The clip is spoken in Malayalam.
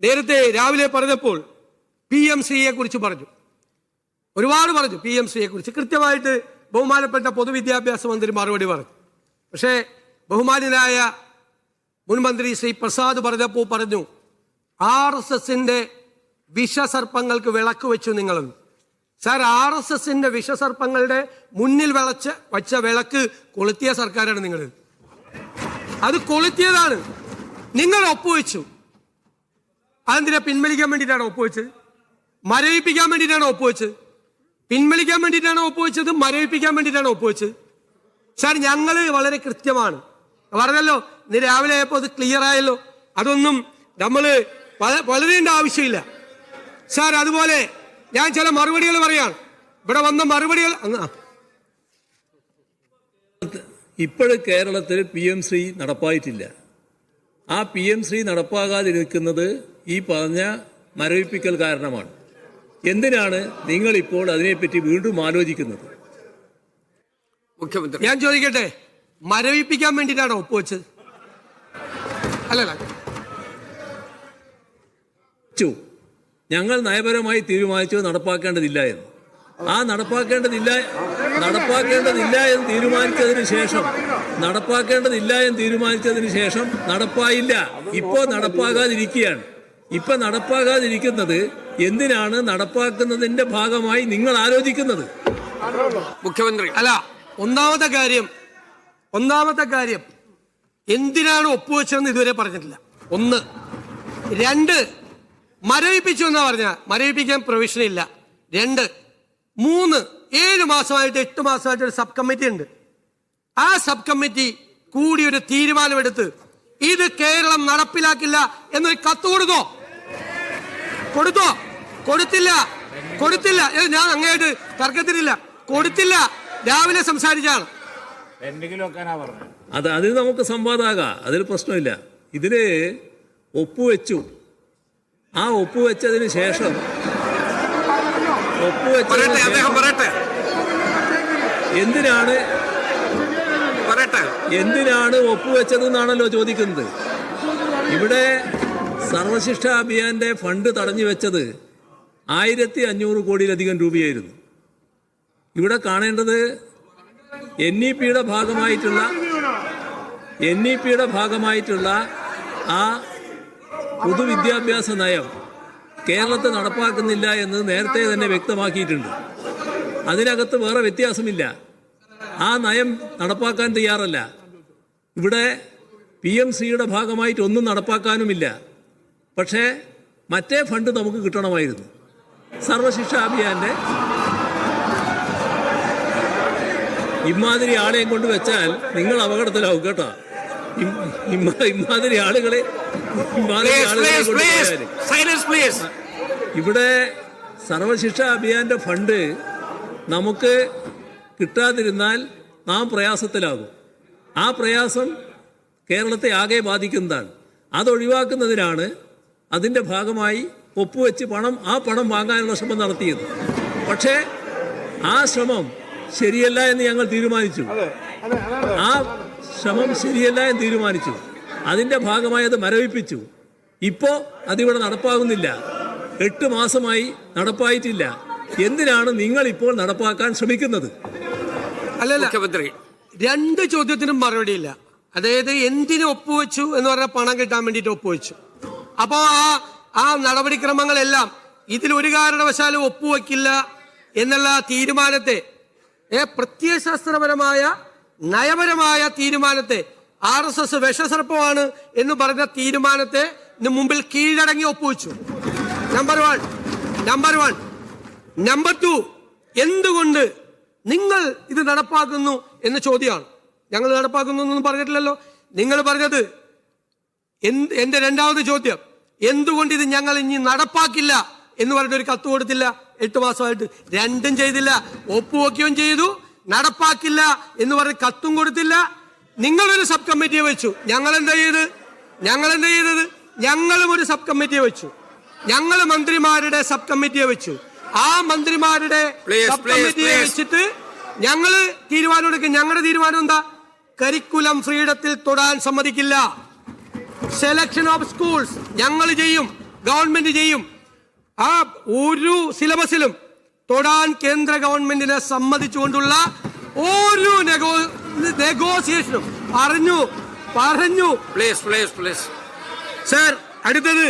നേരത്തെ രാവിലെ പറഞ്ഞപ്പോൾ PMCയെ കുറിച്ച് പറഞ്ഞു, ഒരുപാട് പറഞ്ഞു. PMCയെ കുറിച്ച് കൃത്യമായിട്ട് ബഹുമാനപ്പെട്ട പൊതുവിദ്യാഭ്യാസ മന്ത്രി മറുപടി പറഞ്ഞു. പക്ഷേ ബഹുമാന്യനായ മുൻ മന്ത്രി ശ്രീ പ്രസാദ് പറഞ്ഞപ്പോൾ പറഞ്ഞു RSSന്റെ വിഷസർപ്പങ്ങൾക്ക് വിളക്ക് വെച്ചു നിങ്ങളെന്ന്. സാർ, RSSന്റെ വിഷസർപ്പങ്ങളുടെ മുന്നിൽ വച്ച വിളക്ക് കൊളുത്തിയ സർക്കാരാണ് നിങ്ങൾ. അത് കൊളുത്തിയതാണ്. നിങ്ങൾ ഒപ്പുവെച്ചു. അതെന്തിനാ? പിൻവലിക്കാൻ വേണ്ടിയിട്ടാണ് ഒപ്പുവെച്ചത്? മരവിപ്പിക്കാൻ വേണ്ടിയിട്ടാണ് ഒപ്പുവെച്ചത്? പിൻവലിക്കാൻ വേണ്ടിയിട്ടാണ് ഒപ്പുവെച്ചത്? മരവിപ്പിക്കാൻ വേണ്ടിയിട്ടാണ് ഒപ്പുവെച്ചത്? സാർ, ഞങ്ങൾ വളരെ കൃത്യമാണ് പറഞ്ഞല്ലോ. ഇന്ന് രാവിലെ ആയപ്പോൾ അത് ക്ലിയർ ആയല്ലോ. അതൊന്നും നമ്മൾ വളരേണ്ട ആവശ്യമില്ല സാർ. അതുപോലെ ഞാൻ ചില മറുപടികൾ പറയാം. ഇവിടെ വന്ന മറുപടികൾ ഇപ്പോഴും കേരളത്തിൽ PMC നടപ്പായിട്ടില്ല. ആ PMC നടപ്പാകാതിരിക്കുന്നത് ഈ പറഞ്ഞ മരവിപ്പിക്കൽ കാരണമാണ്. എന്തിനാണ് നിങ്ങൾ ഇപ്പോൾ അതിനെപ്പറ്റി വീണ്ടും ആലോചിക്കുന്നത്? മുഖ്യമന്ത്രി, ഞാൻ ചോദിക്കട്ടെ, മരവിപ്പിക്കാൻ വേണ്ടിയിട്ടാണോ ഒപ്പുവെച്ചത്? അല്ലല്ല, ഞങ്ങൾ നയപരമായി തീരുമാനിച്ചു നടപ്പാക്കേണ്ടതില്ല എന്ന്. ആ നടപ്പാക്കേണ്ടതില്ല എന്ന് തീരുമാനിച്ചതിന് ശേഷം നടപ്പായില്ല. ഇപ്പോ നടപ്പാകാതിരിക്കുകയാണ്. ഇപ്പൊ നടപ്പാകാതിരിക്കുന്നത് എന്തിനാണ് നടപ്പാക്കുന്നതിന്റെ ഭാഗമായി നിങ്ങൾ ആലോചിക്കുന്നത്? മുഖ്യമന്ത്രി, അല്ല, ഒന്നാമത്തെ കാര്യം എന്തിനാണ് ഒപ്പുവെച്ചതെന്ന് ഇതുവരെ പറഞ്ഞിട്ടില്ല. 1. 2, മരവിപ്പിച്ചു എന്നാ പറഞ്ഞ, മരവിപ്പിക്കാൻ പ്രൊവിഷൻ ഇല്ല. 2. 3, 7 മാസമായിട്ട് 8 മാസമായിട്ട് ഒരു സബ് കമ്മിറ്റി ഉണ്ട്. ആ സബ് കമ്മിറ്റി കൂടി ഒരു തീരുമാനമെടുത്ത് ഇത് കേരളം നടപ്പിലാക്കില്ല എന്നൊരു കത്ത് കൊടുത്തില്ല. ഞാൻ അങ്ങേയായിട്ട് തർക്കത്തിനില്ല. കൊടുത്തില്ല. രാവിലെ സംസാരിച്ചാണ്. അത് നമുക്ക് സംവാദമാകാം, അതിൽ പ്രശ്നമില്ല. ഇതില് ഒപ്പുവെച്ചു. ആ ഒപ്പുവെച്ചതിന് ശേഷം എന്തിനാണ് ഒപ്പുവെച്ചതെന്നാണല്ലോ ചോദിക്കുന്നത്. ഇവിടെ സർവശിക്ഷ അഭിയാന്റെ ഫണ്ട് തടഞ്ഞു വെച്ചത് 1500 കോടിയിലധികം രൂപയായിരുന്നു. ഇവിടെ കാണേണ്ടത് NEPയുടെ ഭാഗമായിട്ടുള്ള ആ പൊതുവിദ്യാഭ്യാസ നയം കേരളത്തിൽ നടപ്പാക്കുന്നില്ല എന്ന് നേരത്തെ തന്നെ വ്യക്തമാക്കിയിട്ടുണ്ട്. അതിനകത്ത് വേറെ വ്യത്യാസമില്ല. ആ നയം നടപ്പാക്കാൻ തയ്യാറല്ല. ഇവിടെ PMCയുടെ ഭാഗമായിട്ടൊന്നും നടപ്പാക്കാനുമില്ല. പക്ഷേ മറ്റേ ഫണ്ട് നമുക്ക് കിട്ടണമായിരുന്നു. സർവശിക്ഷാ അഭിയാന്റെ ഇമാതിരി ആളെയും കൊണ്ട് വെച്ചാൽ നിങ്ങൾ അപകടത്തിലാവും കേട്ടോ. ഇമാതിരി ആളുകളെ ഇവിടെ സർവശിക്ഷാ അഭിയാന്റെ ഫണ്ട് നമുക്ക് കിട്ടാതിരുന്നാൽ നാം പ്രയാസത്തിലാകും. ആ പ്രയാസം കേരളത്തെ ആകെ ബാധിക്കുന്നതാണ്. അതൊഴിവാക്കുന്നതിനാണ് അതിൻ്റെ ഭാഗമായി ഒപ്പുവെച്ച് ആ പണം വാങ്ങാനുള്ള ശ്രമം നടത്തിയത്. പക്ഷേ ആ ശ്രമം ശരിയല്ല എന്ന് ഞങ്ങൾ തീരുമാനിച്ചു. അതിൻ്റെ ഭാഗമായി അത് മരവിപ്പിച്ചു. ഇപ്പോൾ അതിവിടെ നടപ്പാകുന്നില്ല. 8 മാസമായി നടപ്പായിട്ടില്ല. എന്തിനാണ് നിങ്ങൾ ഇപ്പോൾ നടപ്പാക്കാൻ ശ്രമിക്കുന്നത്? അല്ലല്ല, മുഖ്യമന്ത്രി, 2 ചോദ്യത്തിനും മറുപടിയില്ല. അതായത് എന്തിനു ഒപ്പുവെച്ചു എന്ന് പറഞ്ഞാൽ പണം കിട്ടാൻ വേണ്ടിയിട്ട് ഒപ്പുവെച്ചു. അപ്പോൾ ആ നടപടിക്രമങ്ങളെല്ലാം ഇതിലൊരു കാരണവശാലും ഒപ്പുവെക്കില്ല എന്നുള്ള തീരുമാനത്തെ, പ്രത്യയശാസ്ത്രപരമായ നയപരമായ തീരുമാനത്തെ, RSS വിഷസർപ്പമാണ് എന്ന് പറഞ്ഞ തീരുമാനത്തെ മുമ്പിൽ കീഴടങ്ങി ഒപ്പുവെച്ചു. നമ്പർ 1. നമ്പർ 2, എന്തുകൊണ്ട് നിങ്ങൾ ഇത് നടപ്പാക്കുന്നു എന്ന ചോദ്യമാണ്. ഞങ്ങൾ നടപ്പാക്കുന്നു എന്നൊന്നും പറഞ്ഞിട്ടില്ലല്ലോ. നിങ്ങൾ പറഞ്ഞത് എന്റെ 2ാമത് ചോദ്യം, എന്തുകൊണ്ട് ഇത് ഞങ്ങൾ ഇനി നടപ്പാക്കില്ല എന്ന് പറഞ്ഞിട്ട് ഒരു കത്ത് കൊടുത്തില്ല 8 മാസമായിട്ട്? 2ഉം ചെയ്തില്ല. ഒപ്പുവെക്കുകയും ചെയ്തു, നടപ്പാക്കില്ല എന്ന് പറഞ്ഞ് കത്തും കൊടുത്തില്ല. നിങ്ങളൊരു സബ് കമ്മിറ്റിയെ വെച്ചു. ഞങ്ങൾ എന്താ ചെയ്തത്? ഞങ്ങളും ഒരു സബ് കമ്മിറ്റിയെ വെച്ചു. ഞങ്ങൾ മന്ത്രിമാരുടെ സബ് കമ്മിറ്റിയെ വെച്ചു. ആ മന്ത്രിമാരുടെ സബ് കമ്മിറ്റിയെ വെച്ചിട്ട് ഞങ്ങൾ തീരുമാനമെടുക്കും. ഞങ്ങളുടെ തീരുമാനം എന്താ? കരിക്കുലം ഫ്രീഡത്തിൽ തൊടാൻ സമ്മതിക്കില്ല. സെലക്ഷൻ ഓഫ് സ്കൂൾസ് ഞങ്ങൾ ചെയ്യും. ഗവൺമെന്റ് ചെയ്യും. ആ ഒരു സിലബസിലും തൊടാൻ കേന്ദ്ര ഗവൺമെന്റിനെ സമ്മതിച്ചുകൊണ്ടുള്ള ഒരു നെഗോസിയേഷനും പറഞ്ഞു. പ്ലീസ് സർ, അടുത്തത്